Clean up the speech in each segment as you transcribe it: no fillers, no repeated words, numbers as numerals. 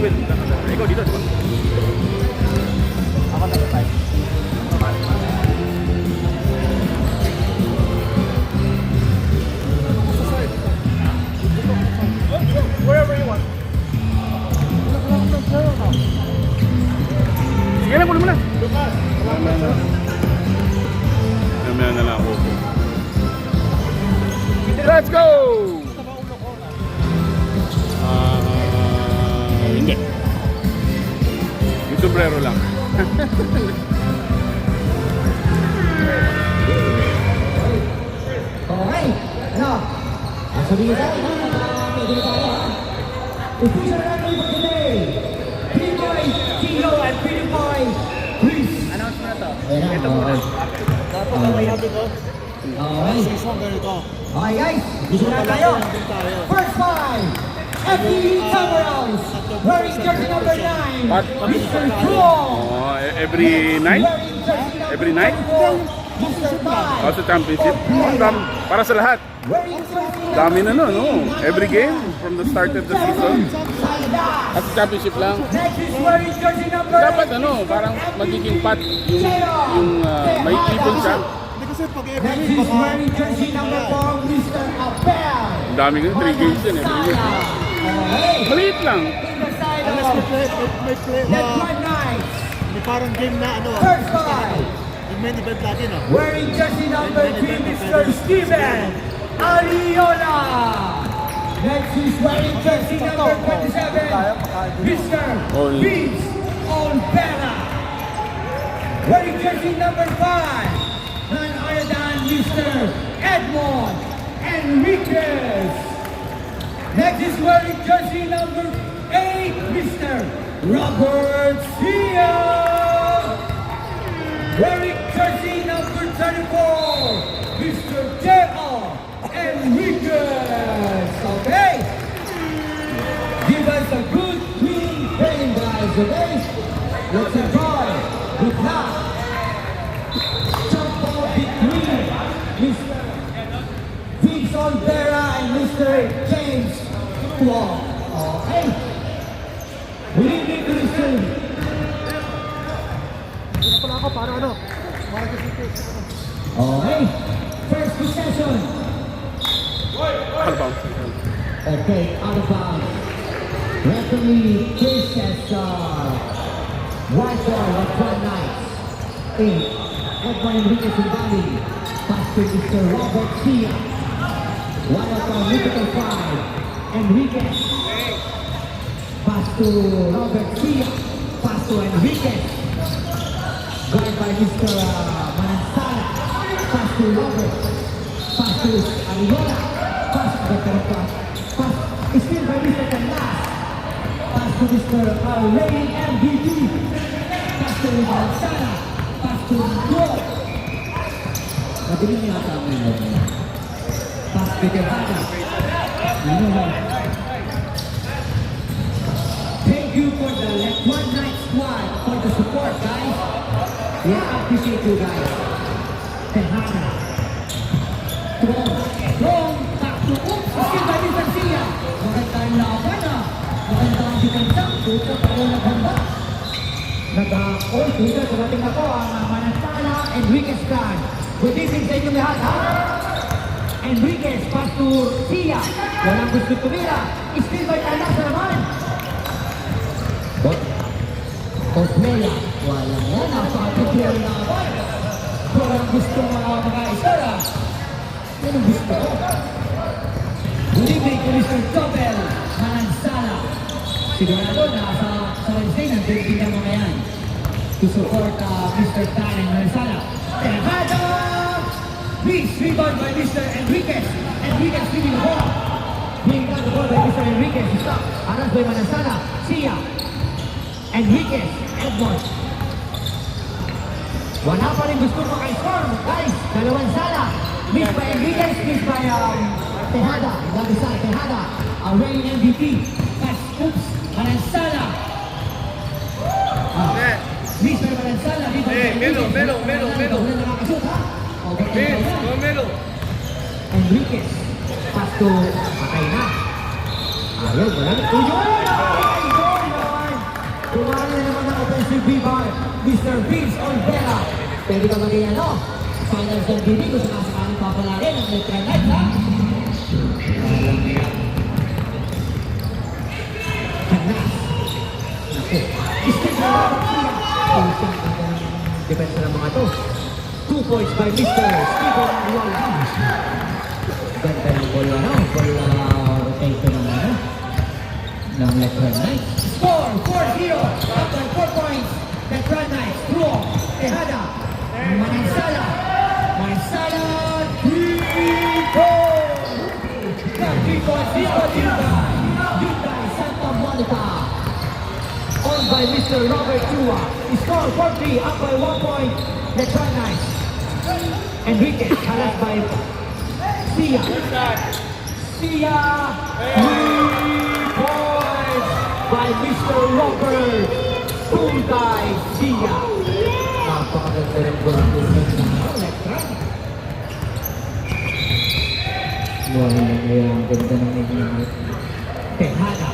Jewel. Ikaw dito, di ba? Ako na sa side. Wherever you want. Sige na, pulo mo na. Mamaya na lang ako. Let's go! Hindi. Yung sombrero lang. Okay, ano? Sabihin sa akin, medyo tayo ha. Official referee for today, P-Boy, Tino, and P-Boy, Chris. Announce mo na to. Ito muna. Dapat na may habi ko. Okay. Season ganito. Okay guys, gusto na tayo. First five, FTV Cameras, wearing jersey number 9, What? Mr. Chong. Oh, every night? Wearing jersey number Every night? 24, Mr. Mai. Oh, sa championship. Oh, para sa lahat. Wearing jersey Dami na number no? Every game from the start of the season. Saida. At sa championship lang. Next is wearing jersey number Dapat parang magiging pat yung may ipon siya. Next is wearing jersey number 4, Mr. Abel. Ang dami nga, 3 games yun eh. Okay. Maliit lang. In the side Unless of may play, Net One Knights. may parang game na First five. yung main event lagi no? Wearing jersey number 3, Mr. Steven Ariola. Next is wearing jersey number 27, Mr. Vince Olvera. Wearing jersey number 5, none other than Mr. Edmond Enriquez. Next is wearing jersey number 8, Mr. Robert Sia. Wearing jersey number 34, Mr. J.R. Enriquez. Okay? Give us a good, clean game, guys, okay? Let's enjoy. Good luck. Jump ball between Mr. Vince Olvera and Mr. James Wong. Okay? Good evening, Mr. Pala ako para para kasi Okay. First possession. Ano ba? Okay, out of bounds. Referee Chris has white ball of one night. In Edmond Enriquez in Bali. Pass to Mr. Robert Sia. One of our mythical 5. Enriquez. Pass to Robert Sia. Pass to Enriquez. Guard by Mr. Manansala. Pass to Robert. Pass to Ariola. Pass to the pass. Still by Mr. Canlas. Pass to Mr. Reigning MVP. Pass to Manansala. Pass to Goal. Madilim yata ang minor. Pass to Tejada. Thank you for the One Night Squad for the support, guys. We appreciate you guys. Tejada. Strong. Back to Oops. Still by Mr. Sia. Magandang laban ah. Magandang depensa. Tuto pa rin naghanda. Nag-all tuto. Dumating ako ang Manansala, Enriquez Card. Good evening sa inyong lahat ha. Enriquez, pass to Sia. Walang gusto tumira. Still by Talas naman. Osmeya. Wala yan. Napaka-prepare na ako. Walang gusto mga isara. Yan ang gusto ko. Good evening to Mr. Tobel Manansala. Sigurado na sa Wednesday nandun din ang mga yan. To support Mr. Tan and Manansala. Tejada! Please, rebound by Mr. Enriquez. Enriquez leading the ball. Being down the ball by Mr. Enriquez. Stop. Aras by Manansala. Sia. Enriquez. Edmond. Wala pa rin gusto maka-score. Guys, dalawang sala. Miss by Enriquez. Miss by Tejada. Labi sa Tejada. Reigning MVP. Pass. Oops. Manansala. Miss by Manansala. Melo. Nakakashoot ha? Melo. Enriquez. Pass to Akay na. Ayaw, wala. Uy! Kumana na naman ang offensive rebound, Mr. Vince Olvera. Pwede ka maging ano? Finals ng BB kung sakasakaling papalarin ang Metro Knights, ha? Alam niya. Kanas. Naku. Depensa ng mga to. 2 points by Mr. Stephen Wallace. Ganda ng bola, no? Bola rotation ng ano? Ng Metro Knights. Score 4-0. Up by 4 points. Metro Knights. Tuo. Tejada. Mansala. Mansala. 3 points. Got 3 points. This was Hyundai Santa Monica. On by Mr. Robert Chua. He scored 4-3. Up by 1 point. Metro Knights. Enriquez. Halas by Sia. Sia. 3 points by Mr. Robert Hyundai Sia. Napakaganda ng bola po ng Electra. Wala na kaya ang ganda ng inyong Tejada.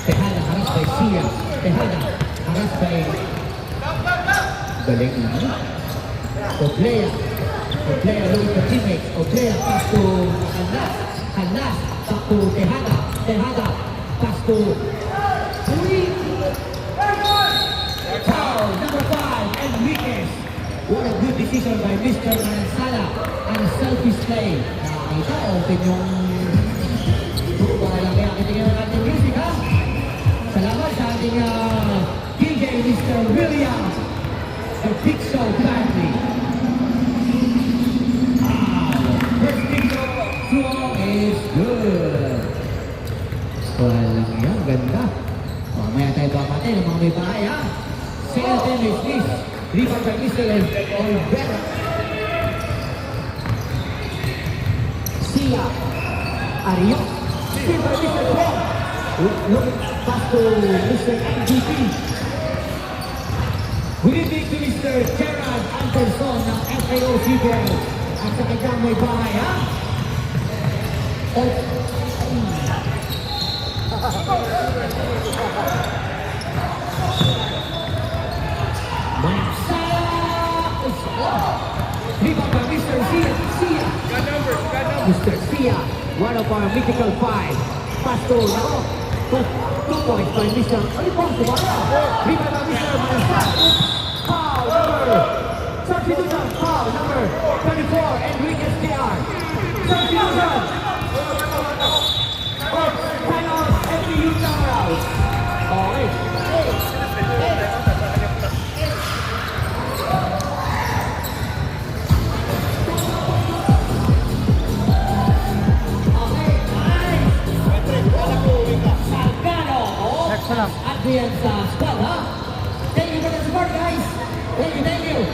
Tejada harap by Sia. Tejada harap by galing na. Oblea. Oblea looking for teammates. Oblea pass to Hanas. Hanas back to Tejada. Tejada pass to foul number 5, Enriquez. What a good decision by Mr. Mansala and a selfish play. Nakakita, open yung wala kaya kitigyan ng ating music, ha? Salamat sa ating DJ Mr. Williams, the Pixel Family. First Pixel throw is good. Walang yan, ganda. Mamaya tayo bakate ng mga may bahay, ha? Second time is this. Rebound by Mr. Olvera. Sia. Ariok. Still by Mr. Paul. Look pass to Mr. MVP. Good evening to Mr. Gerard Anderson ng FAOC Girls. At sa kanyang may bahay, ha? Rebound by Mr. Sia. Sia. Mr. Sia, one of our mythical 5. Pass to Nako. 2 points by Mr. Rebound by Mr. Mansal. Foul number. Substitution. Foul number 24. Enriquez Jr. Substitution. Time out. FPU timeout. Okay. Salam. Adrian sa squad, ha? Thank you for the support, guys. Thank you, thank you.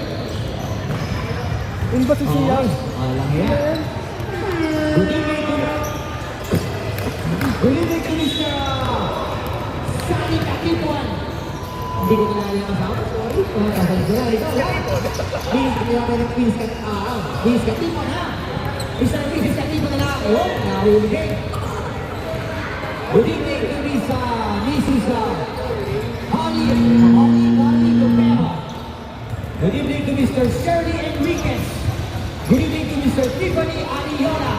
Yun ba si Sia? Alang yan. Good evening to Mr. Sani Katipuan. Hindi ko kilala yung kasama. Sorry. Kasama ikaw, ha? Please, kilala ng Please Katipuan, ha? Mr. Katipuan na ako. Nahuli din. Good evening to Mrs. Holly Gomero. Good evening to Mr. Shirley Enriquez. Good evening to Mr. Tiffany Ariona.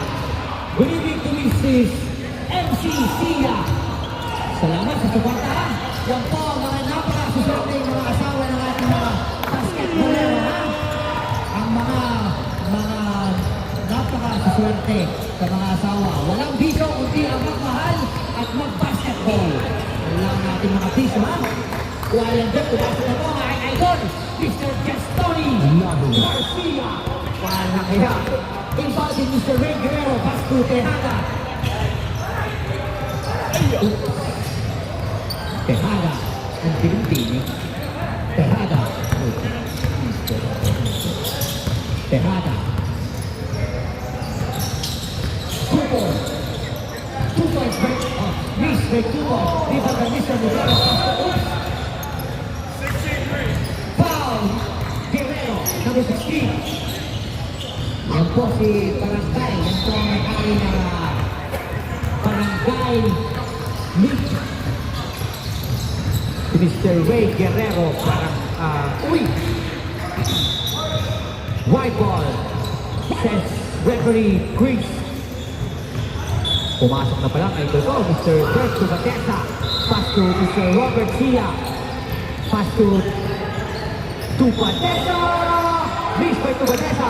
Good evening to Mrs. MC Sia. Salamat sa suporta. Yan po ang mga napakasusunod ng mga asawa ng ating mga basketballero, ha? Ang mga napakaswerte sa mga asawa. Walang biso, kundi ang magmahal at mag-basketball. Walang natin mga biso, ha? Walang dyan, tumasa na po ang aking idol, Mr. Gastoni Garcia. Wala kaya. Involved in Mr. Ray Guerrero, Pasto Tejada. Tejada, ang tinig-tinig. Tejada. Tejada. 2 points. 2 points break. Miss break 2 points. Rebound by Mr. Guerrero. Foul. Guerrero, number 16. Yan po si Barangay. Yan po ang may-ari na Barangay League. Mr. Ray Guerrero. Parang, white ball. Says referee Chris. Pumasok na pala kay Dodo, Mr. Bert Tubatesa. Pass to Mr. Robert Sia. Pass to Tubatesa. Miss by Tubatesa.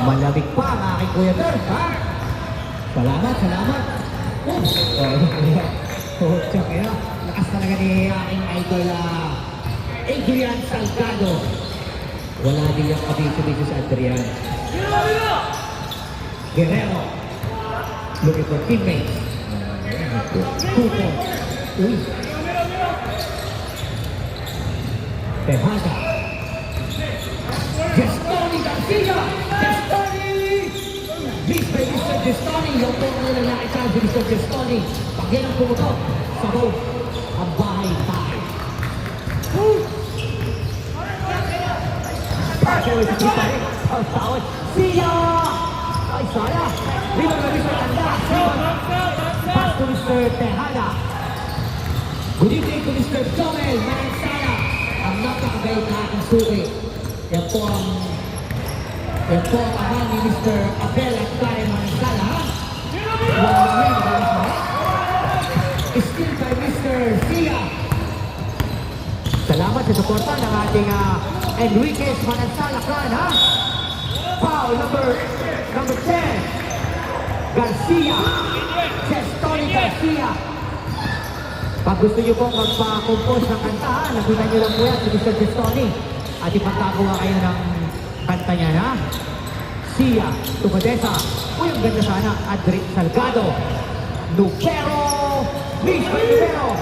Malamig pa ang aking Kuya Dirk, ha? Salamat, salamat. Oops. Oh, tsaka yun. Lakas talaga ni aking idol Adrian Salgado. Wala din yung kabisi-bisi sa Adrian. Guerrero. Looking for teammates. Tupo. Uy. Tejada. Gestoni Garcia! Gestoni! Miss by Mr. Gestoni. Yung po ang lalaki sa Mr. Gestoni. Pag yan ang pumutok, sabog ang bahay-bahay. Pagkawin sa kita rin. Ang tawad. Sia! Ay, sana! Ribang na Mr. Tanda. Pass to Mr. Tejada. Good evening to Mr. Jomel Manansala. Ang napakagayot na aking suki. Yan po ang ama ni Mr. Abel at Karen Manansala. Walang name. Still by Mr. Sia. Salamat sa suporta ng ating Enriquez Manansala clan, ha? Foul number 10. Garcia. Gestoni Garcia. Pag gusto nyo pong magpa-compose ng kanta, nagunan nyo lang po yan si Mr. Gestoni. At ipagkagawa kayo ng kanta niya, ha? Sia, Tumadesa. Uy, ang ganda sana. Adric Salgado. Nupero. Miss by Nupero.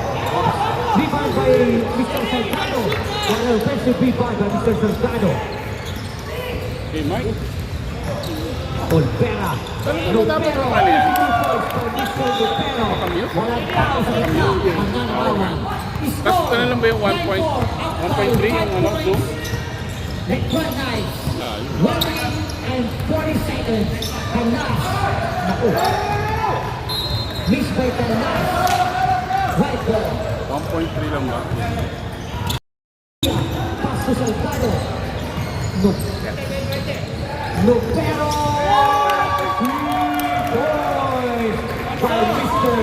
Rebound by Mr. Salgado. One offensive rebound by Mr. Salgado. Okay, Mike. Olvera. Nupero. Mr. Nupero. Walang tao sa gitna. Ang nanawalan. Tapos ito na lang ba yung 1.3 yung zoom? One night. 1 minute and 40 seconds. Tanas. Naku. Miss by Tanas. Right ball. 1.3 lang ba? Pass to Salgado. Nupero. 3 points by Mr.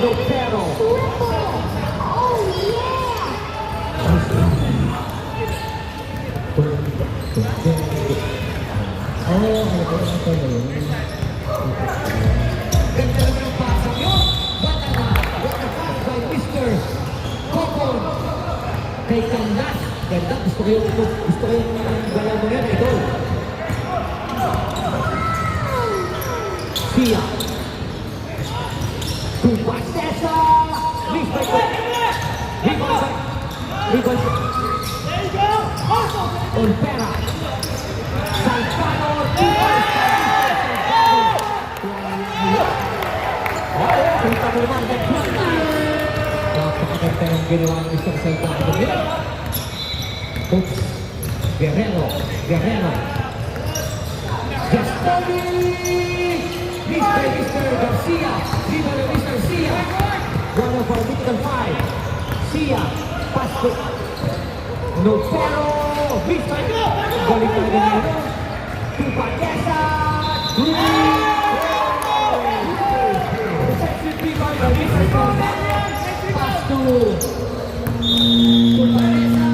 Nupero. Ganda naman ang pasang yun. Bata na. What a pass by Mr. Cocon. Kay Canlas. Ganda. Gusto ko yung galaw mo yan, idol. Sia. Tubatesa. Miss by Rebound. Olvera. Salgado. Kita mo naman. Napakaganda ng ginawa ng Mr. Salgado. Oops. Guerrero. Gestoni. Miss by Mr. Garcia. Viva de Mr. Sia. One of our mythical 5. Sia. Pass to Nupero. Miss by galing talaga niya. Tubatesa. Pass to Tubatesa.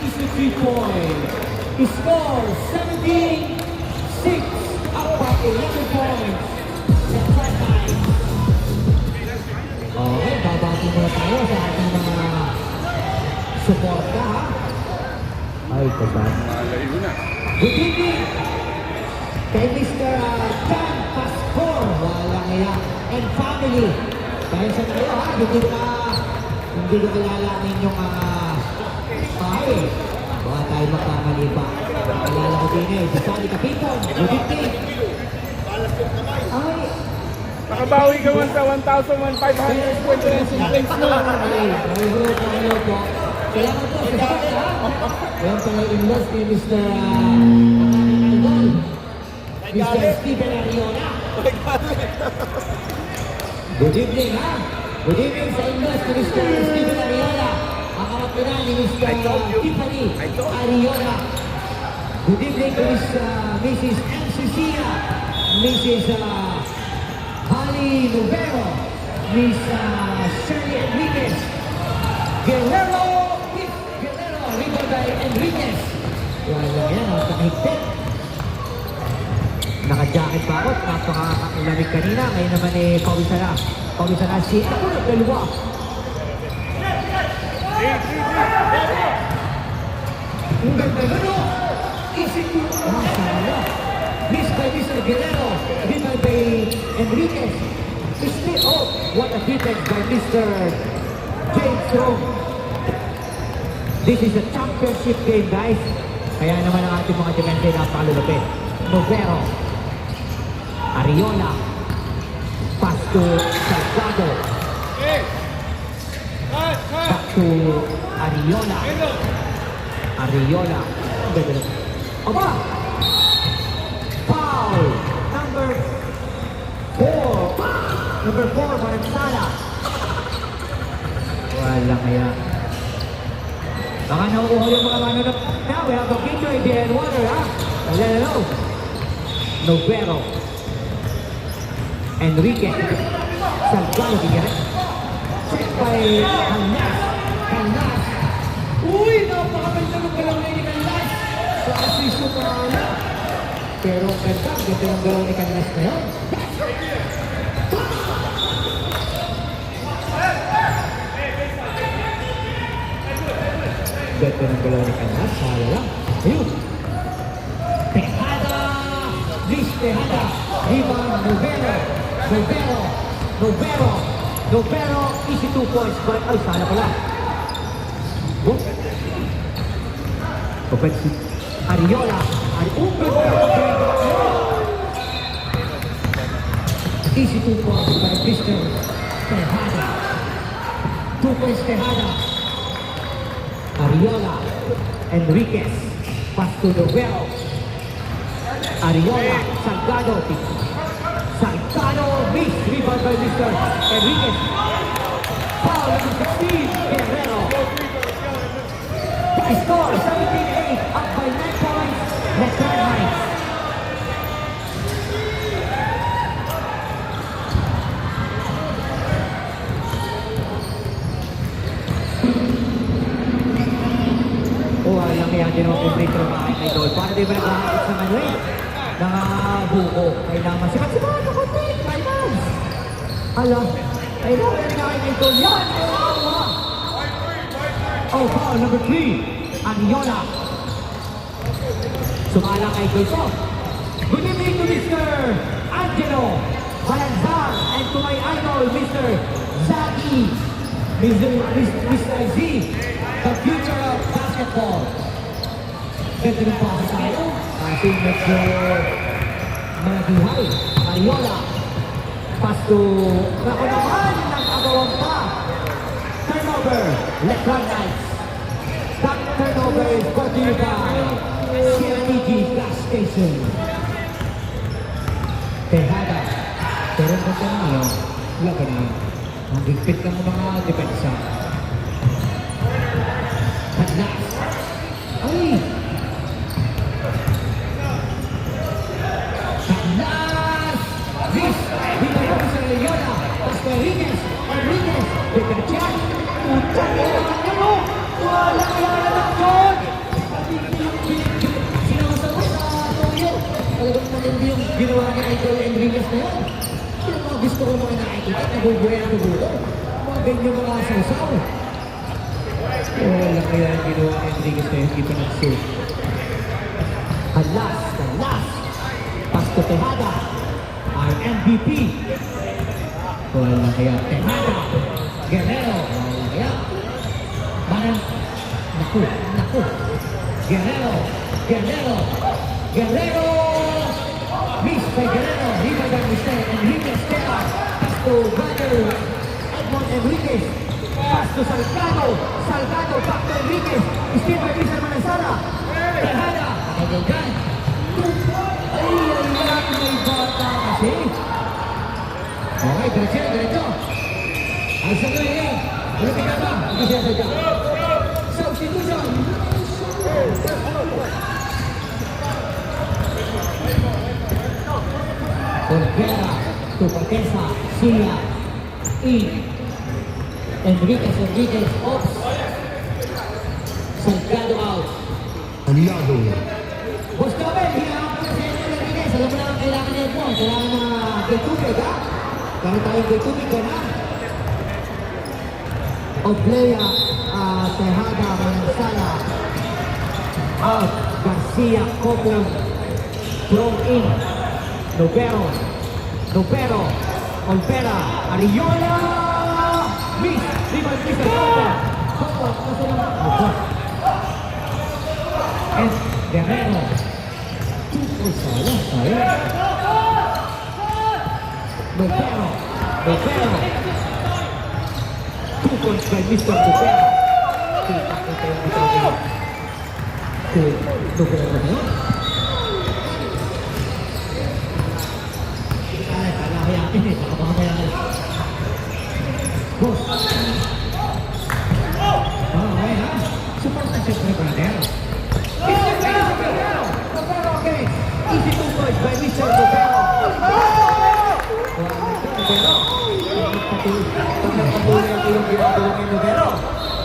Easy 3 point. Score 17-6. Up by 11 points. Sa flat line. Okay, babati muna tayo sa ating mga suporta, ha? Ay, kasama. Malayo na. Good evening kay Mr. John Pascor, walang iya, and family. Dahil sa kayo, ha? Hindi ko kilala ang inyong bahay. Baka tayo magkamali pa. Kilala ko din si Sally Capitong. Good evening. Ay, Nakabawi ka man sa 1,500 points mo. Kailangan po sa sakit, ha? Ayan pala in-laws ni Mr. Mr. Steven Ariona. Good evening, ha? Good evening sa inyo, Mr. Steven Ariola. Ang kapatid ni Mr. Tiffany Ariola. Good evening to Mrs. MCCia, Mrs. Holly Novero, Miss Shirley Enriquez, Guerrero, Rivalday Enriquez. Wala yan, nakahigpit. Naka-jacket pa ako, napaka-lamig kanina. Ngayon naman pawisana. Pawisana si ako na dalawa. Ang ganda gano. Isip ko. Masala. Miss by Mr. Guerrero. Rivalday Enriquez. What a defense by Mr. James Strong. This is a championship game, guys. Kaya naman ang ating mga defense ay napakalulapit. Novero. Ariola. Pass to Salgado. Back to Ariola. Ariola. Aba! Foul! Number 4. Number 4, Maransala. Wala kaya. Baka nauuho yung mga manunod. Now we have a Gatorade beer and water, ha? Hello. Novero. Enrique. Salgado, bigyan. Check by Hanas. Hanas. Uy, napakabanda ng galaw na ni Hanas. Sa asisto pa na. Pero ganda ng galaw ni Hanas na yun. Ganda ng galaw ni Hanas. Hala lang. Ayun. Tejada. Luis Tejada. Ivan Novero. Novero, easy 2 points, but ay, sana pala. Offensive. Ariola. Easy 2 points by Mr. Tejada. 2 points Tejada. Ariola. Enriquez. Pass to Novero. Ariola. Salgado. Miss, rebound by Mr. Enriquez. Foul number 16, Guerrero. The score, 17-8, up by 9 points, Letran Heights. Alam kaya din ako complete ng mga idol. Para di ba nag-ahakit sa Manuel? Nangabuko. Kailangan sikat-sikat na konti. Alam, ay daw, nagkakain ito. Yan! Oh, foul number 3. Ariola. Sumala kay Golso. Good evening to Mr. Angelo Balanzar and to my idol, Mr. Zaki. Mr. Z, the future of basketball. Ganda ng pasa tayo. Ating medyo maduhay. Ariola. Pass to ako naman, nag-agawang pa. Turnover, Letran Heights. That turnover is brought to you by CNTG Gas Station. Tejada. Pero ang ganda na yun, wala ka na. Ang higpit ng mga depensa. At last, ay! Enriquez, with the jack. Wala kaya naman doon. Sinama sa Toyo. Talagang matindi yung ginawa ni Idol Enriquez na yun. Yung mga gusto ko mga nakikita, nabubuhay ang dugulo. Mga ganyan mga sausaw. Wala kaya yung ginawa ni Enriquez na yun, hindi pa nag-suit. At last, Pasto Tejada, our MVP. Wala kaya Tejada, Guerrero, wala kaya Manan, naku, Guerrero, miss by Guerrero, rebound by Mr. Enriquez, pass to brother Edmond Enriquez, pass to Salgado, back to Enriquez, still by Mr. Manansala, Tejada, nagagay, ay, may bata kasi. Okay, diretso. Ang sabi niya, malapit ka ba? Hindi siya sadya. Substitution! Olvera to Patesa, Sia, in. Enriquez, ops. Salgado out. Aliado. Boss Nobel, hinahanap ko na si Enriquez. Alam mo na ang kailangan niya mo. Kailangan na get tubig, ha? Kaya tayong get tubig ka na. Oblea, Tejada, Manzala. Out. Garcia, Cobon. Throw in. Novero. Olvera. Ariola! Miss! Rebound, miss. Cobon. Kasi naman. And Guerrero. 2 points. Sayang. Novero. 2 points by Mr. Novero. Novero na yun. Kala hayakin eh. Nakapakabayan na. Boss. Okay ha? Support na siyempre, brother. Novero again. Easy 2 points by Mr. Novero. Pagpapatuloy ang iyong ginagawa ng Novero.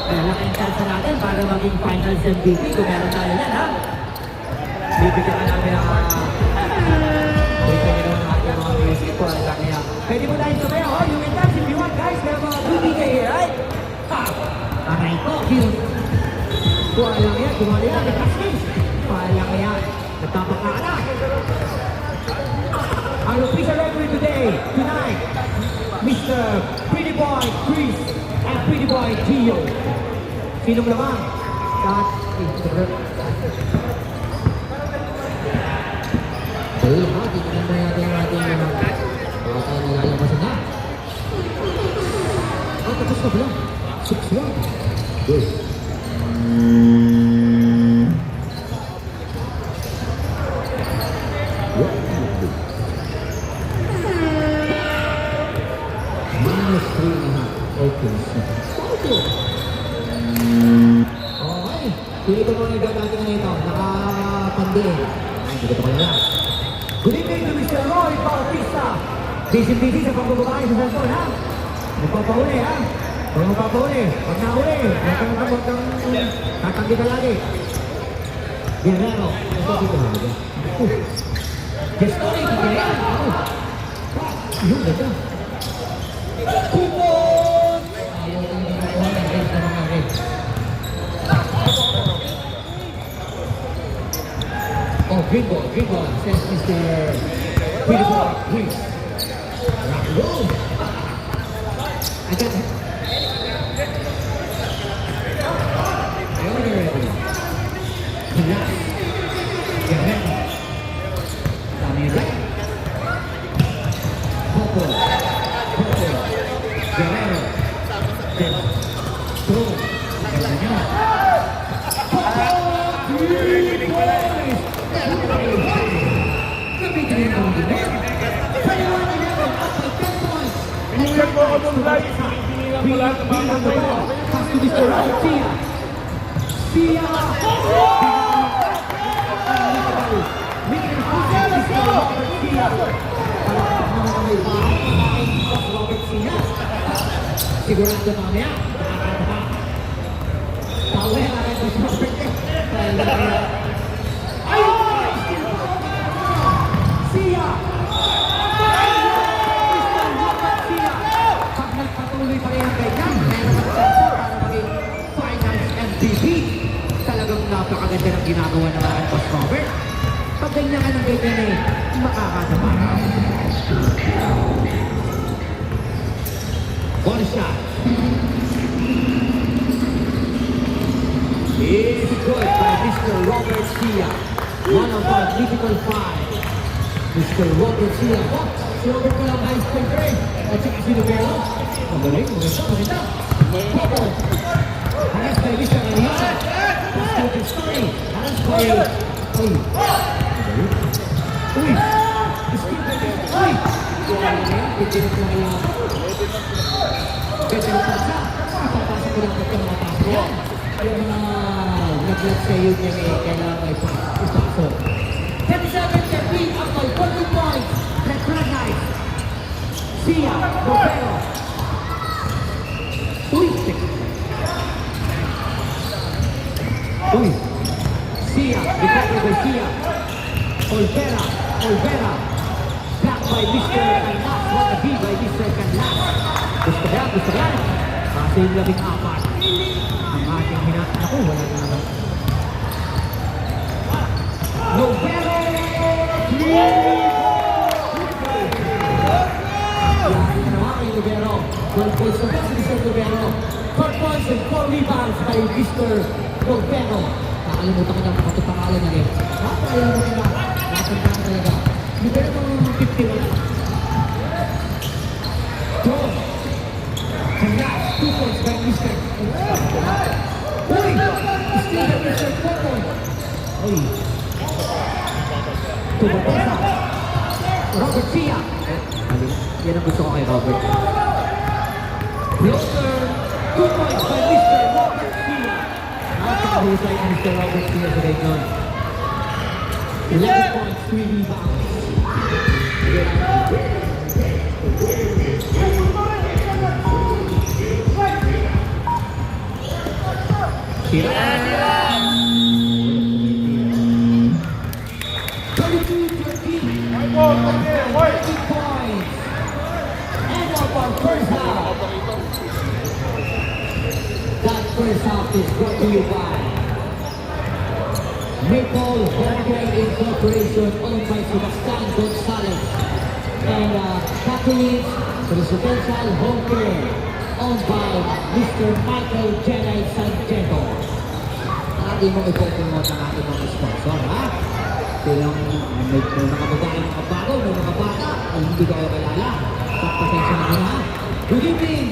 Malaki ang chance natin para maging finals MVP kung meron tayo yan, ha? Bibigyan ka namin ang bibigyan ng ating mga music po. Kaya pwede mo tayo sumayaw, ha? You can dance if you want, guys. Pero mga BBK here, right? Aray ko, cute. Walang yan, kumali yan, nagkasking. Walang yan, nagpapakaanak. Our official referee tonight, Mr. Pretty Boy Chris and Pretty Boy Gio. Sinong lamang? Ayun ha, tingnan mo natin ang ating mga tayo nilalabasan na. Tapos na pala. 6-1. Good. Minus 3.5. Okay. Okay. Pili ko muna yung natin na ito. Nakapandi. Ay, hindi ko ito kaya. Good evening to Mr. Roy Bautista. Busy sa pagbababae sa cellphone, ha? Magpapahuli, ha? Huwag magpapahuli. Pag nahuli, huwag kang tatanggi ka lagi. Guerrero. Ito dito, ha? Gestori, Guerrero. Yun, ganda. Kupon! Ayaw ko hindi na ito. Red na mga red. Oh, green ball, says Mr. Beautiful Chris. Rock and roll. I got it. Guerrero. Dami red. Popo. Guerrero. Throw. Guerrero. Bigyan mo ako ng like. Bigyan mo lahat ng mga kamay mo. Sigurado mamaya, nakakatawa. Tawa yan natin sa Robert. Ayun! Sia! Pag nagpatuloy pa rin ang ganyan, meron ang chance para maging finals MVP. Talagang napakaganda ng ginagawa ng mga Boss Robert. Pag ganyan ka ng ganyan eh, makakasama. One shot. It's good by Mr. Robert Sia. One of our mythical five. Mr. Robert Sia. Oh, si Robert ko lang ice cream rin. At saka si Novero. Magaling, maganda. Popo. Hanas by Mr. Ariana. Let's go to story. Hanas by... Uy. Uy. Skip by Mr. Uy. Hindi na po kaya. Pwede yung pasa. Ipapasa ko lang yung mga pasa yan. Yung mga nag-let sa yun yung kailangan may ipasok. 37-13 up by 40 points. Let's run guys. Sia, Ropero. Uy! Uy! Sia, recovered by Sia. Olvera. Back by Mr. Canlas. Wanna be by Mr. Canlas. Gusto yan. Kasi yung 14. Ang ating hinatan ako, wala na naman. Lovero! Yan naman kay Lovero. 12 points na si Mr. Lovero. 4 points and 4 rebounds by Mr. Lovero. Nakalimutan ko na kapatid pangalan niya rin. Ayaw mo nila. Nakatandaan talaga. Lovero mga 51. John. Canlas. 2 points by Mr. Uy! Still by Mr. Popo. Uy. Tumatesa. Robert Sia. Yan ang gusto ko kay Robert. Floater. 2 points by Mr. Robert Sia. Nakakahusay ang Mr. Robert Sia sa Dayton. 11 points, 3 rebounds. Sira. 32-13. 30 points. End of our first half. That first half is brought to you by Maple Hardware Incorporation, owned by Sebastian Gonzalez, and Catholic Residential Home Care, owned by Mr. Michael Jenay Santiago. Ating mo ipopromote ang ating mga sponsor, ha? Silang may mga babae, mga bago, may mga bata, ay hindi kayo kilala. Pagpasensya na nila, ha? Good evening!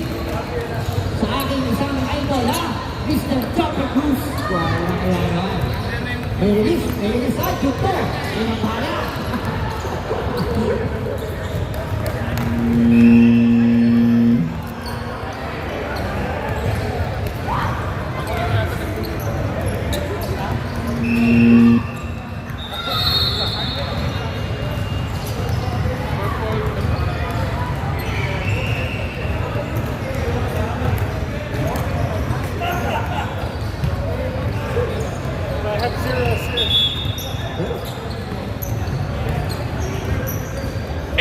Sa aking isang idol, ha? Mr. Chopper Cruz. Wala kaya naman. May release, ha? Chupo! May nabala!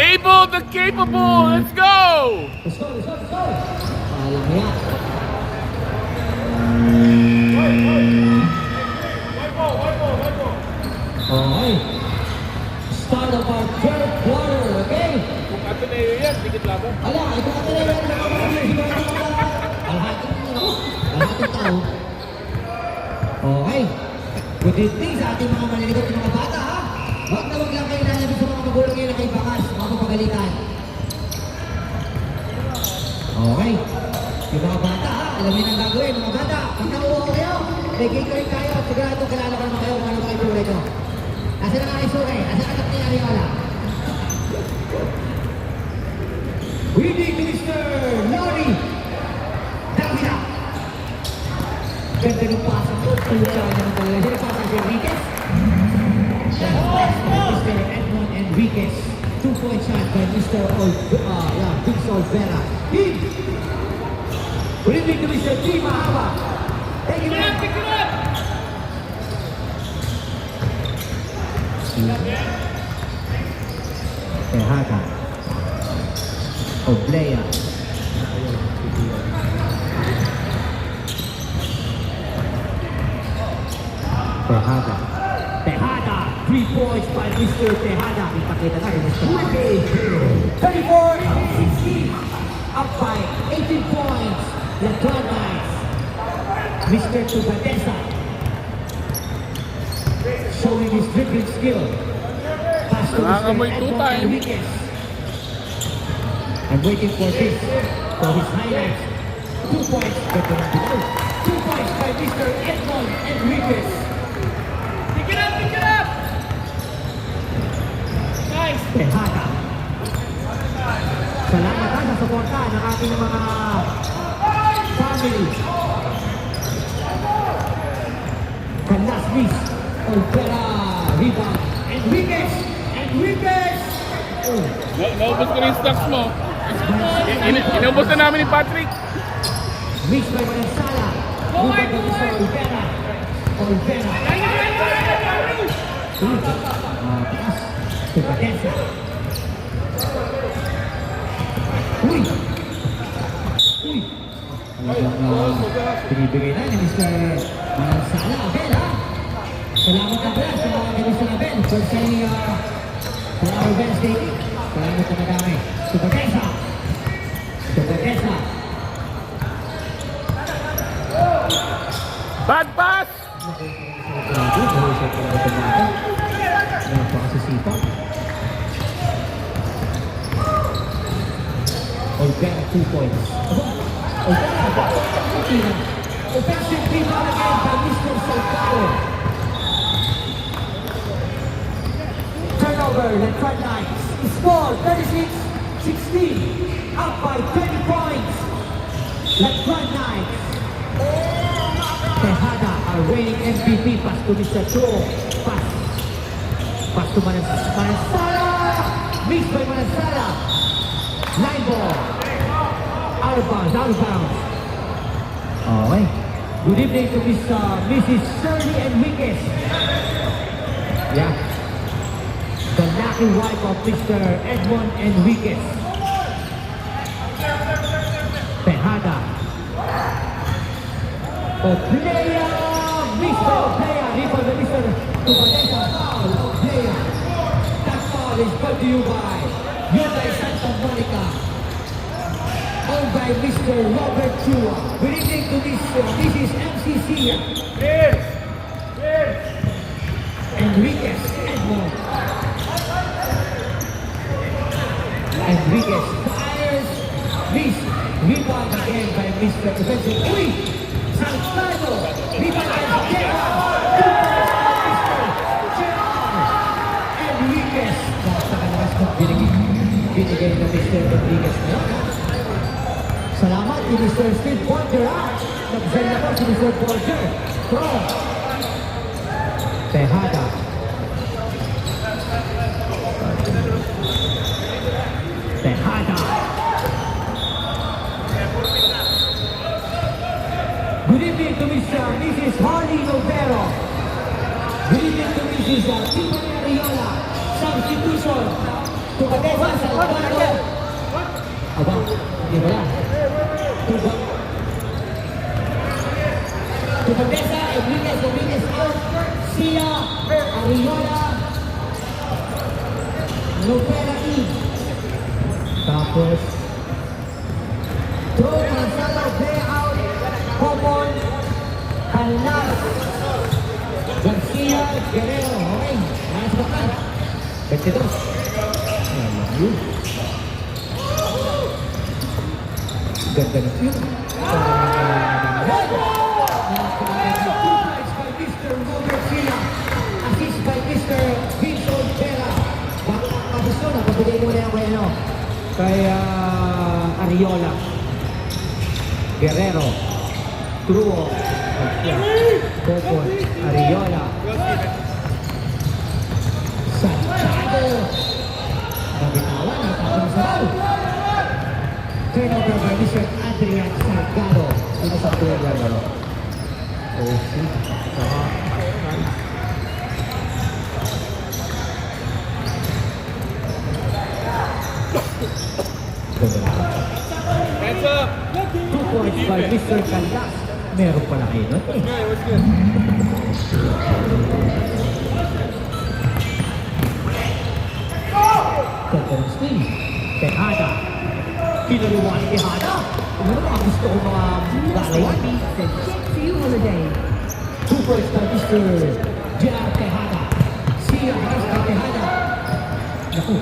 Able the capable, let's go! Let's go! Alam mo yan. Okay. Start of our third quarter, okay? Kung ato na yan, dikit laban. Ala, ito ka talaga Alhating tao. Okay. Good evening sa ating mga maliligot na mga bata, ha? Huwag lang kayo nalabis sa mga magulang ngayon na kayo bakas, mga mapagalitan. Okay. Yung mga bata, ha? Alam niyo ang gagawin, mga bata. Pag nauuha kayo, may rin kayo at sigurado kilala ko naman kayo kung ano kayo pulay ko. Asa na nga kayo suke? Asa na kapatid namin wala? We need Mr. Nori Davila. Ganda ng pasok ko. Pucha naman talaga. Sino pasok si Enriquez? Mr. Edmond Enriquez. 2-point shot by Mr. Vince Olvera. Team! We need Mr. T. Mahaba. Thank you, man. Pick it up! Tejada. Oblea. Tejada. 3 points by Mr. Tejada. Kita na rin Mr. 34-16. Up by 18 points. Lacuan Knights. Mr. Tubatesa. Showing his dribbling skill. Pass to Mr. Nangangamoy two Edmond time. Enriquez. I'm waiting for this, for his highlights. 2 points, better than below. 2 points by Mr. Edmond Enriquez. Pick it up! Nice! Tejada. Salamat sa suporta ng ating mga Olvera, rebound. Enriquez! Enriquez! Oh, Naubos ko na yung stocks mo. Inaubos na namin ni Patrick. mixed by Valenzuela. Rebound by Mr. Olvera. Olvera. Pass to Badensa. Uy! Uy! Talagang binibigay na ni Mr. Valenzuela. Abel, ha? Salamat na pala sa mga ni Mr. Abel. For sending for our Wednesday. Salamat na madami. To Badensa. To Badensa. Bad pass! Grabe, mahusay pala ito mga ito. Napakasisipa. Olvera, 2 points. Olvera, offensive rebound again by Mr. Salgado. Turnover, the front lines. Score 36-16. Up by 20 points. The front lines. Tejada, our reigning MVP, pass to Mr. Cho. Pass to Manansala. Mixed by Manansala. Line ball. Out of bounds. Okay. Good evening to Mrs. Shirley Enriquez. Yeah. The lucky wife of Mr. Edmond Enriquez. Tejada. Oplea, Mr. Oplea, rebound by Mr. Tubanesa, foul, Oplea. That foul is brought to you by Hyundai Santa Monica. Owned by Mr. Robert Chua. Good evening to Mrs. MCC. Enriquez, Edmond. Enriquez fires, miss, rebound again by Mr. Defensive. Uy! Salgado! Rebound by Gerard! Enriquez! Napakalakas na binigay na Mr. Enriquez na yun. Salamat ni Mr. Steve Porter, ha? Nag-send na po si Mr. Porter. From Tejada. Tejada. Good evening to Mrs. Harley Novero. Good evening to Mrs. Tiffany Ariola. Substitution. To Badesa Salgado. Aba, hindi ba lang? To Badesa, Enriquez out. Sia, Ariola. Novera in. Tapos, throw Manzala, play out. Common, Canlas, Garcia, Guerrero, okay. Nasa bakan. 22. Ayun. Ganda na yun. Points by Mr. Robert Sila. Assist by Mr. Vincent Vera. Gusto na, pabigay mo na yung kay Ariola. Guerrero. Truo. Copon. Ariola. Santiago. Nabitawan. Natapos sa ball. Turnover by Mr. Adrian Salgado. Sino sa player na? Oh, shit. Hands up! 2 points by Mr. Canlas. Meron pala kayo nun. Okay, what's good? Ganda ng steal. Tejada. Pinaluwa ni Tejada. Ano ba gusto ko mga galawan? To you, Holiday. 2 points by Mr. Gerard Tejada. Sia harus kay Tejada. Naku.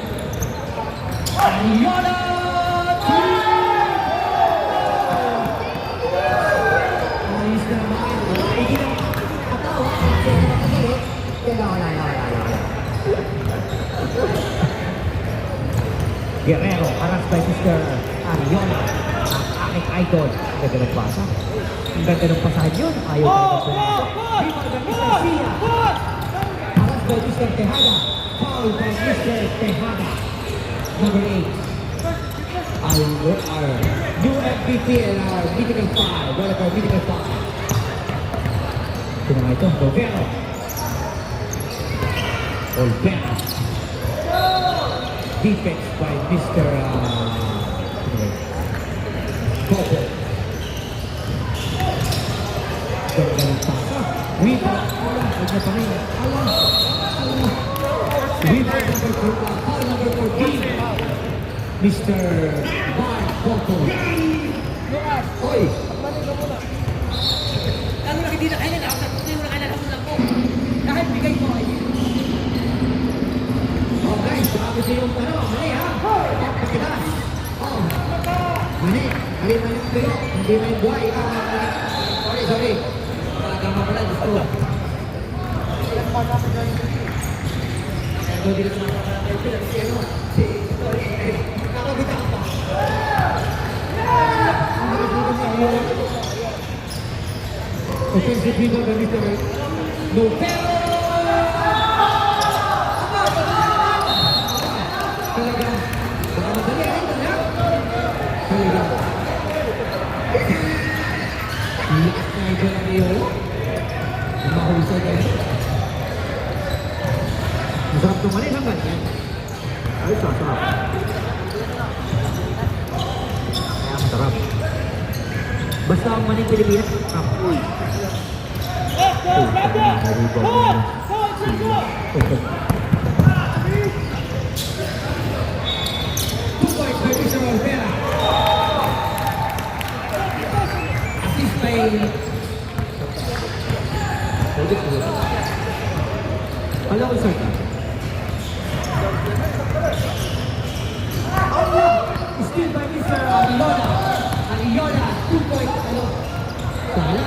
Ariola! Ayos na naman. Ay, ginang katawa. Wala. Guerrero, harap by Mr. Ariola. Ang aking idol. Ganda ng pasa. Ang ganda ng pasahan yun. Ayaw ka na po. Rebound by Mr. Sia. by Mr. Tejada. Foul by Mr. Tejada. Number 8. Our new MVP and our mythical 5. One of our mythical 5. Ito na ito, Olvera. Olvera. Defense by Mr. Copo. Ganda ng pasa. Rebound. Huwag na pa rin. Rebound number 14. Mr. Mark Copo. Oy! Lalo na hindi na kailan ako, hindi mo na kailan ako lang po. Kahit bigay mo ay. Okay, sabi sa iyong mali ha? Pakitas. Oh. Mali. Mali kayo. Hindi may buhay. Sorry. Tama pala. Gusto ko. Ito dito sa mga nakabitaw pa. Offensive rebound by Mr. Novero. Talaga. Baka madali rin na. Talaga. Lakas na ito lang iyo. Mahusay kayo. Masarap tumalin ang ganyan. Ay, sarap. Kaya masarap. Basta ang maning Pilipinas. Uy. Two points by Mr. Olvera. Assist by... Alam ko sir. Still by Mr. Aliona. 2 points. Sala.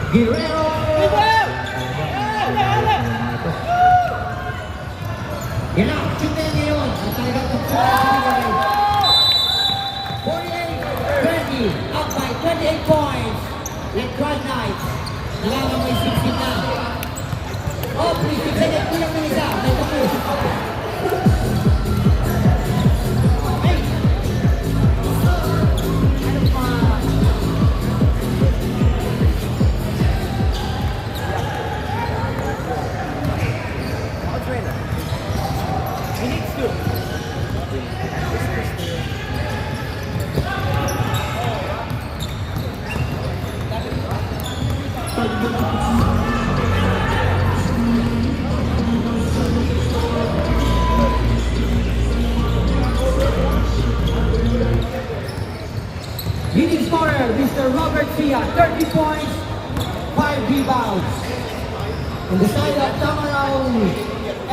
Guerrero! Yan na, shoot na ngayon. At talagang tapos. 48-20, up by 28 points. Electron Knights. Nalaman may 16 na. Oh, please, tignan kulang ng isa. May tapos. Leading scorer, Mr. Robert Sia, 30 points, 5 rebounds. On the side of Tamaraw,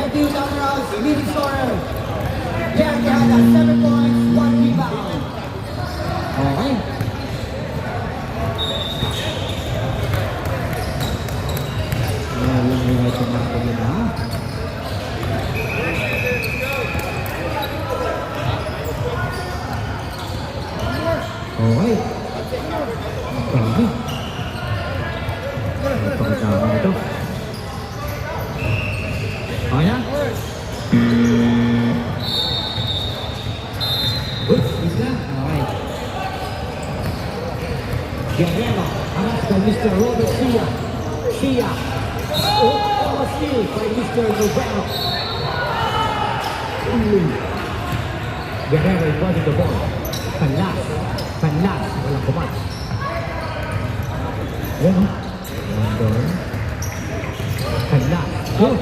FDU Tamaraw's leading scorer, Jerry Tejada, 7 points, 1 rebound. Okay. Walang liwat yung mga pagin ha. Okay. Grabe. Pagkakama ito. Okay na? Good. Isla. Okay. Guerrero. Hanap by Mr. Robert Sia. Sia. Oh, steal by Mr. Novero. Guerrero involved in the ball. Panlas. Walang kumat. Yan. Wonder. Panlas. Good.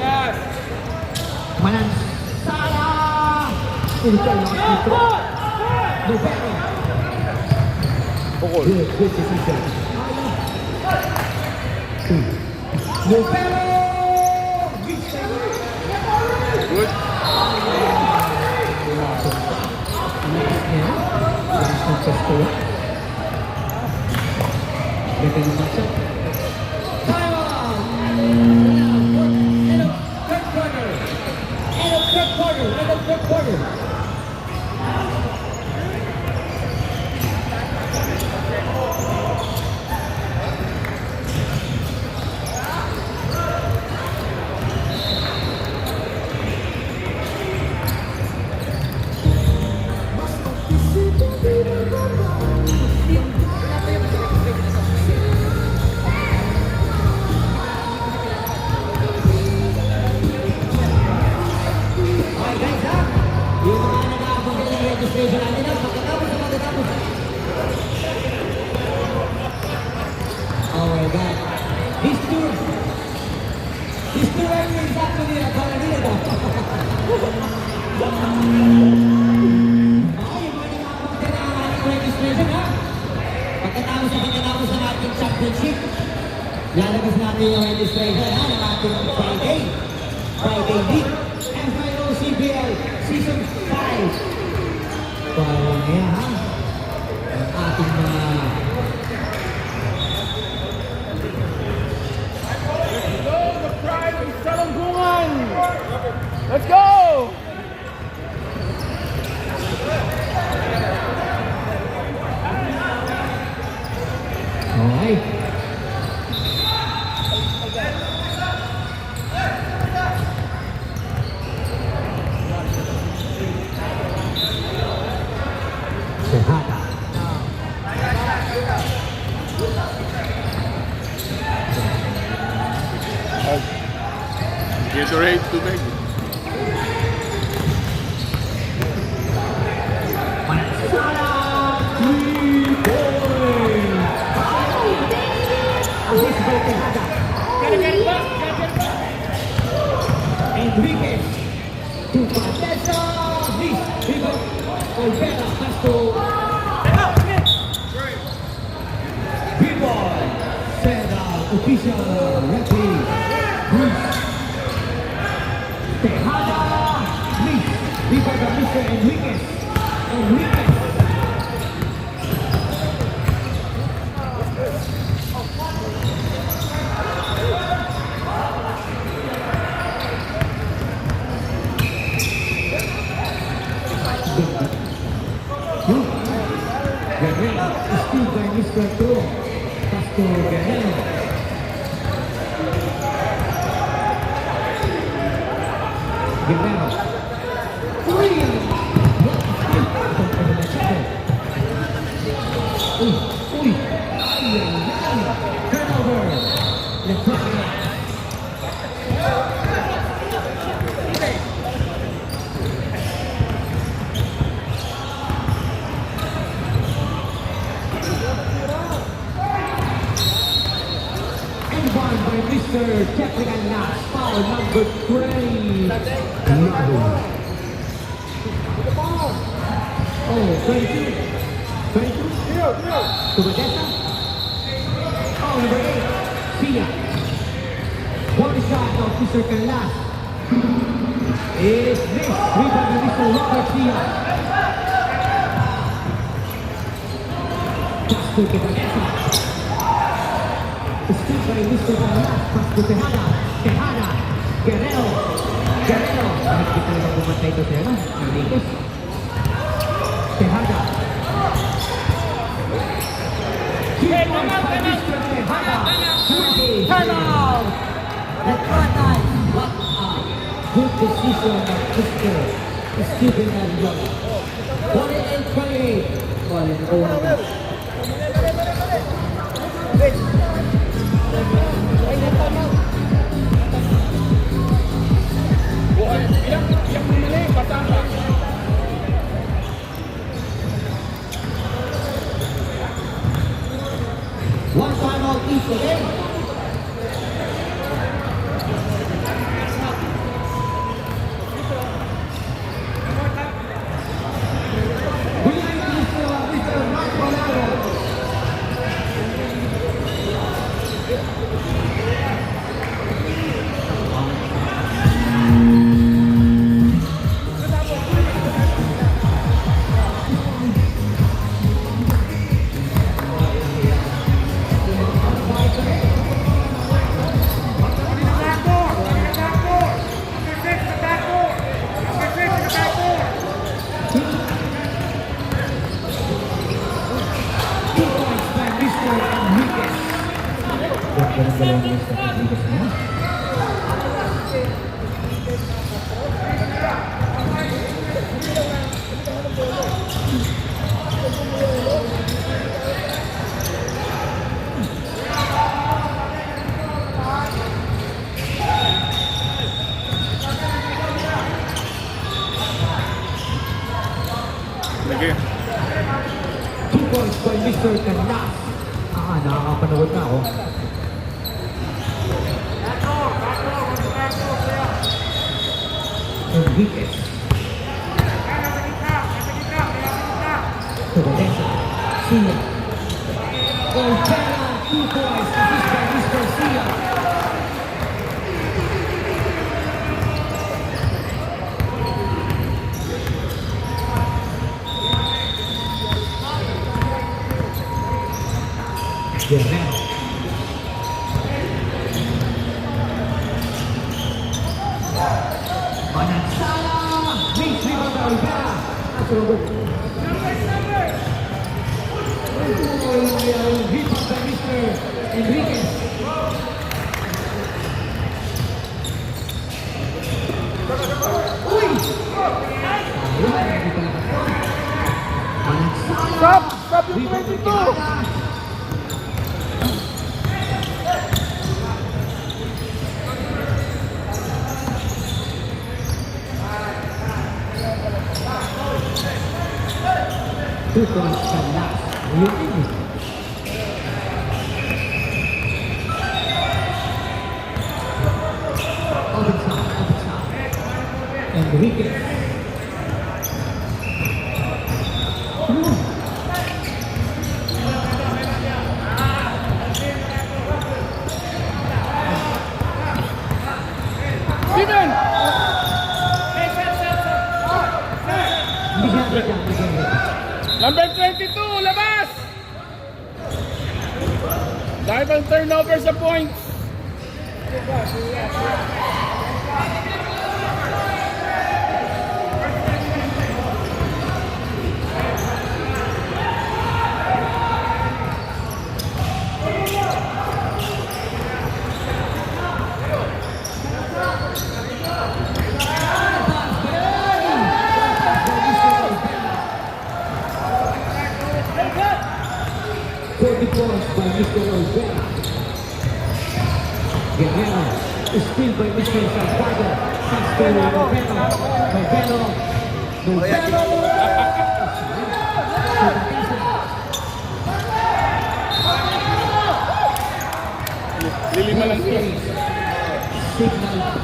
Manansala. Ulutan lang dito. Novero. Good decision. Novero. Good. Ganda ng matchup. Time out! End of third quarter. celebration natin ha. Pagkatapos. Oh my God. These two referees actually are Paladino to. Okay, mga nakapagta na ang ating registration ha. Pagkatapos ng ating championship, lalabas natin yung registration ha, ng ating Friday League FIOCBL Season 5. Parang yan ha, ang ating mga Let's go! okay. Tejada. Gatorade tubig. Enriquez to Patesa, Luis, Vivo, Olvera, Castro, Vivo, Seda, official referee, Luis, Tejada, Luis, Vivo, Mr. Enriquez, Guerrero, still by Mr. Pro, Pastor Guerrero. Guerrero. Uy! Turnover. Lefranco. By Mr. Jeffrey Anas, foul number 3. Oh, 22. 22. To Odessa. Foul number 8. Sia. One shot of Mr. Calas. Is this rebound by Mr. Robert Sia. Pass to Odessa. Still by Mr. Calas, pass to Tejada, Guerrero, kahit di talaga pumatay ito siya, Enriquez, Tejada, turn out! That's what nice! What a good decision of Mr. Stephen Aljola. 48-28. Well, in the one. One timeout each again. Mr. Mark Colado. Sige. 2 points by Mr. Canas. Nakakapanood na ako. Enriquez. To the next side. Sia. Ortega, 2 points. Assist by Mr. Sia. Guerrero. Manansala! Makes rebound by Rivera. That's a good. Rebound by Mr. Enriquez. Uy! Manansala! Stop yung Rebound by 22! Quezada. Two points from last. Yun. Outside. Enriquez. Steven! Hindi siya break. Number 22, labas! Dahil ang turnover sa points. Points by Mr. Olvera. Guerrero is still by Mr. Salgado. Pass to Rivero. Lilima lang siya. Signal.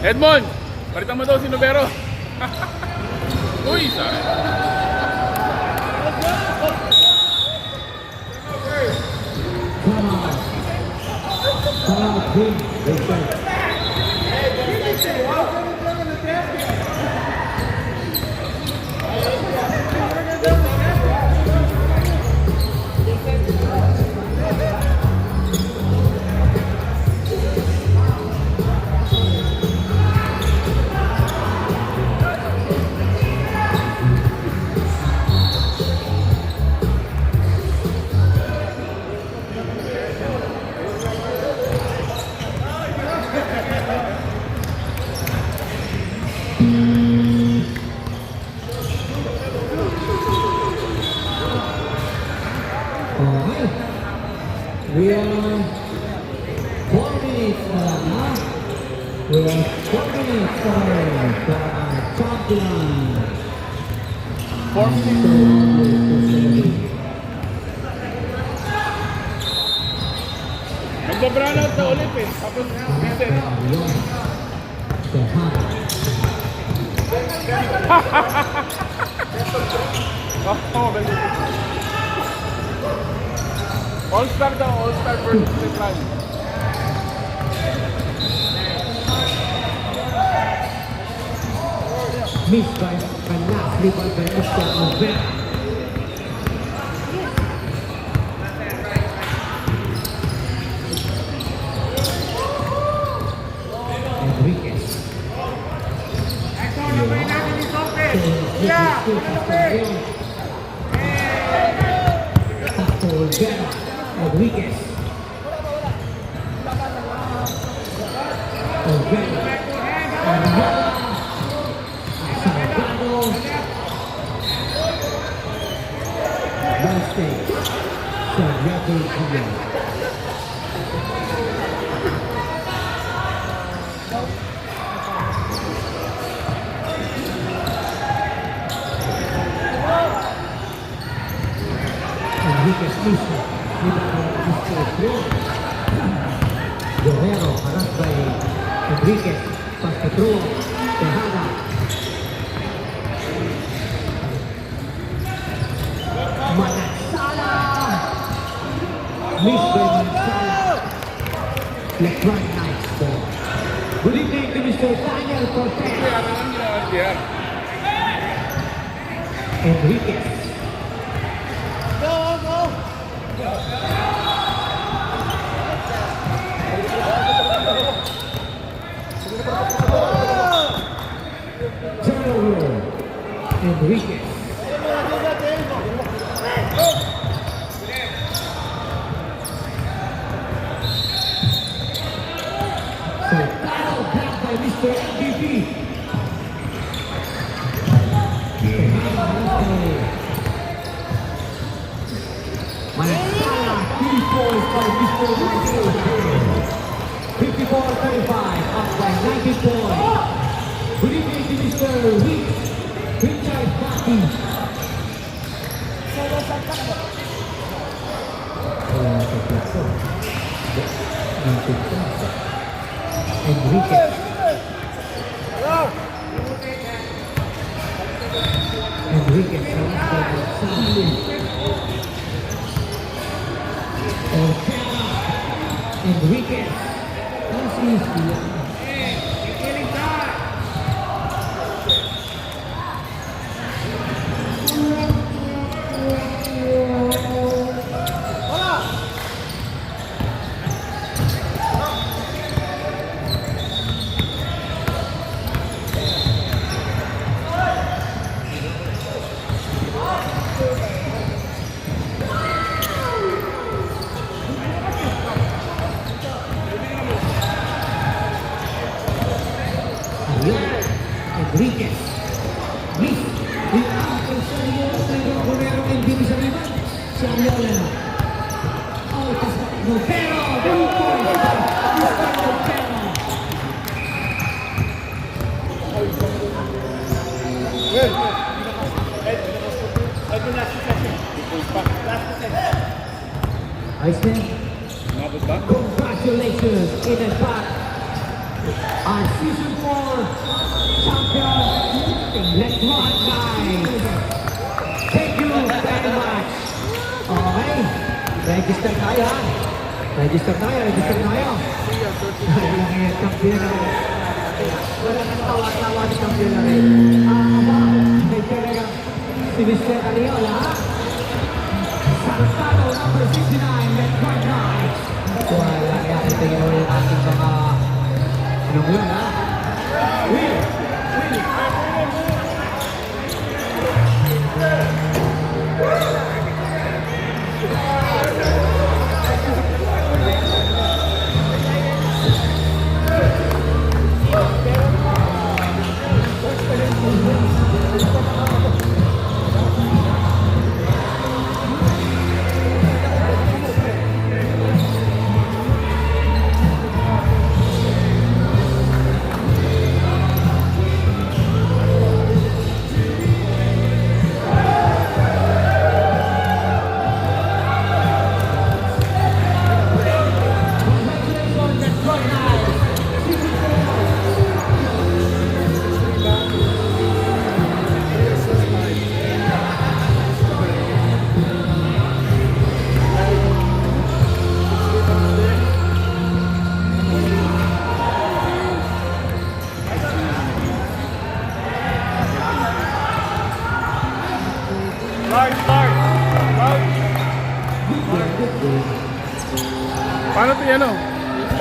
Edmond! Palitan mo daw si Novero. Uy, sorry. Come on, team. Let's go. Alright. We are 4 minutes now. We are 4 minutes away from our champion. 4 minutes. Magda-brown out na ulit eh. Tapos, reset. Oh, galing. All-star daw, all-star versus Letran. Missed by last rebound by Mr. Olvera. Enriquez. Back to Olvera. Enriquez. Olvera. Salgado. Bradley Jr. Enriquez mismo, Mr. Cruz. Guerrero, harap by Enriquez, pas ke Cruz, Tejada. Manansala! Mr. Manansala. LeBron Knights ball. Good evening to Mr. Daniel Cortez. Enriquez. Turnover. Enriquez. So, battle back by Mr. MVP. Manansala, 3 points by Mr. Michael. 54-35, up by 90 points. Good evening to Mr. Richard Patti. Enriquez. Enriquez. Enriquez. Enriquez. Miss. Ang Sergio Romero and Jimmy Saliban. Sergio Leno. Oh, it's Notero. 2 points. Mr. Notero. Ayos na. Umabot ba? Congratulations in advance. Our season 4 champion, LeBron Knights. Thank you very much. Okay. Register tayo ha. Register tayo. Walang yung kampiyon na rin. Walang natawa-tawa ni kampiyon na rin. May talaga si Mr. Aliola ha. Saltado number 69, LeBron Knights. Wala yan. Tingin mo yung ating mga anong yun ha? Will. Paano ito yan o?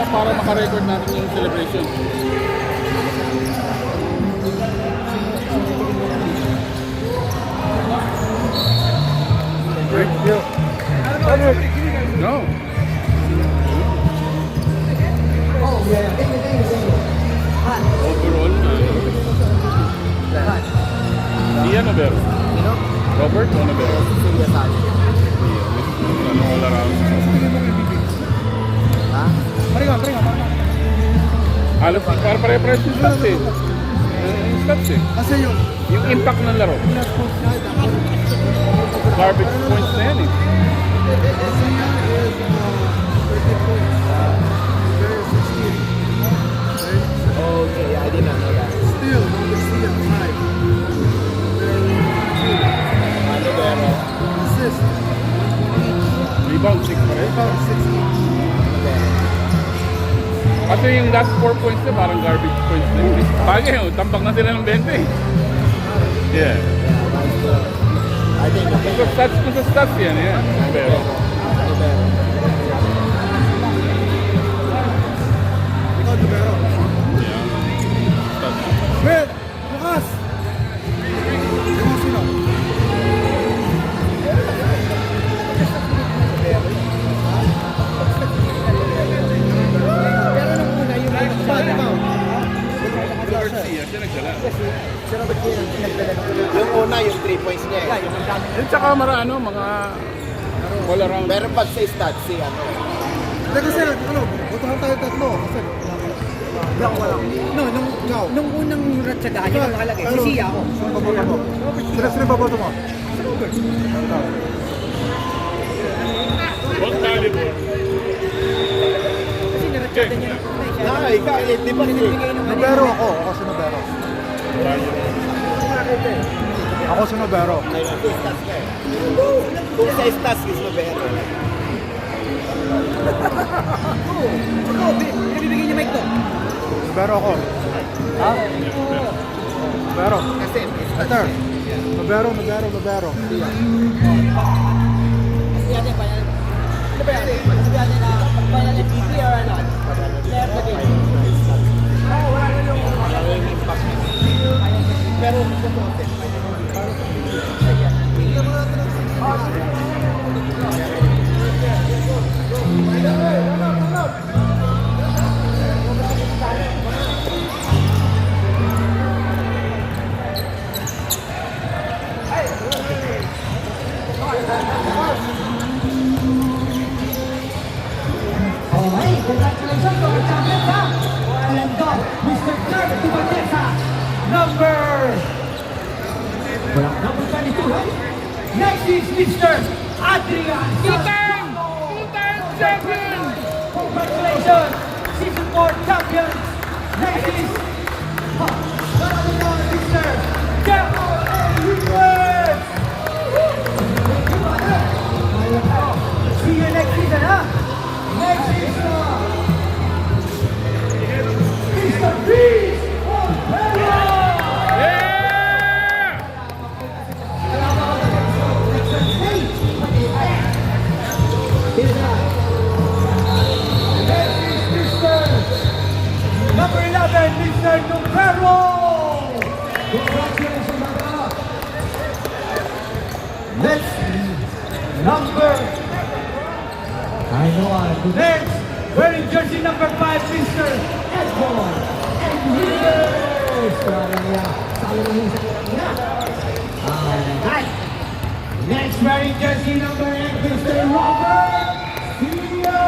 Para makarecord natin yung celebration. Great deal. No. Oh, yeah. Overall, Ian Navero. Robert Navero. all around. Tingin mo kay BB. Ha? Paringa. Halos pare-pares yung stats eh. Yung stats eh. Kasi yun. Yung impact ng laro. Last post niya, tapos Garbage points na yan eh. kasi niya is 13 points. There is 16. Okay, I did not know that. Still, number 3 at 5. Ano pero? Assist. Rebound 6 pa rin. Rebound 16. Kasi yung last 4 points na parang garbage points na yun eh. Bagay yun, tambak na sila ng 20 eh. Yeah. I think Kung sa stats yan, yan. Pero, Ikaw, Dumero. yeah. Stats. Ben! Bukas! Ikaw sino? Garcia, siya nagdala. yung una, yung 3 points niya eh. At saka mga all around. Meron pag sa stats, si ano. Hindi kasi, botohan tayo tatlo. Kasi, Nung unang ratsadahan, yun ang nakalagay. Sisiya ako. sino baboto mo? Sino baboto mo? What caliber? Kasi naratsada niya. Ikaw, di ba si... Nobero ako. Ako si Nobero. Ako si Nobero. Ay, sa stats ka eh. Kung sa stats, is Nobero. Nabibigay niya mic to. Nobero ako. Ha? Nobero. Kasi, Peter. Nobero. Kasi yan yung final. Ano ba yan? Sabi natin na final MVP or ano? Player of the game. pero Alright, congratulations to our champions, ha? And Mr. Clark Tibatesa, number 22, ha? Next is Mr. Adrian Two-time champion! Congratulations, season 4 champion! Next is Mr. Jeff Enriquez! See you next season, ha? Next is Mr. Beast Ortega! Yeah! Number 11, Mr. Nucaro! Congratulations, Nucaro! Next, number... Next, wearing jersey number 5, Mr. Edmond Enriquez! Alright. Next, wearing jersey number 8, Mr. Robert Sia!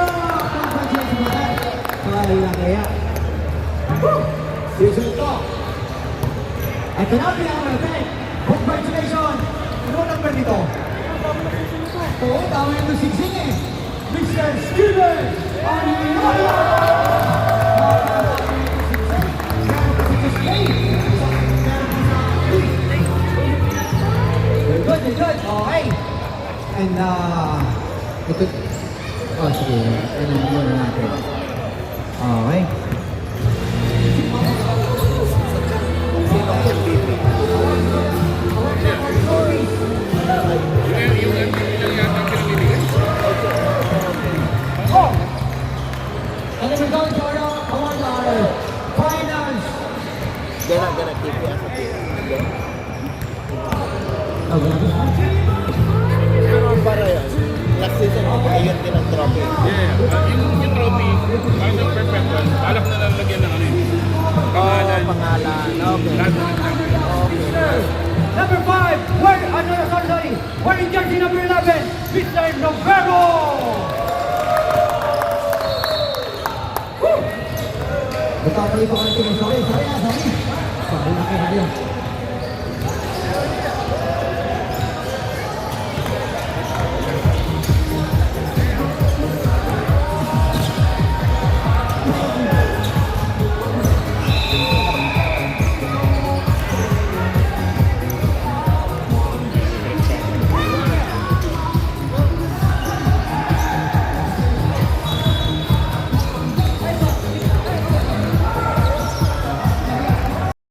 Congratulations, Robert! Kaya. Season 2. Ito na, pinakamalapit. Congratulations! Ano number nito? Oo, tama yung lusigsing eh. Mr. Steven Ariola! Very good. Okay. And, ito, sige, ano muna natin. Okay. sino ang MVP? Yung yata ang pinamimigay. Oh! And then we're going to our finals. They're not gonna keep you as a team. Pero para yun, last season, ayun din ang trophy. Yeah. Yung trophy, parang yung perfect one, balak na lang lagyan ng ano yun. Pangalan. Pangalan, okay. Lahat na ng champion. Number 5, wearing jersey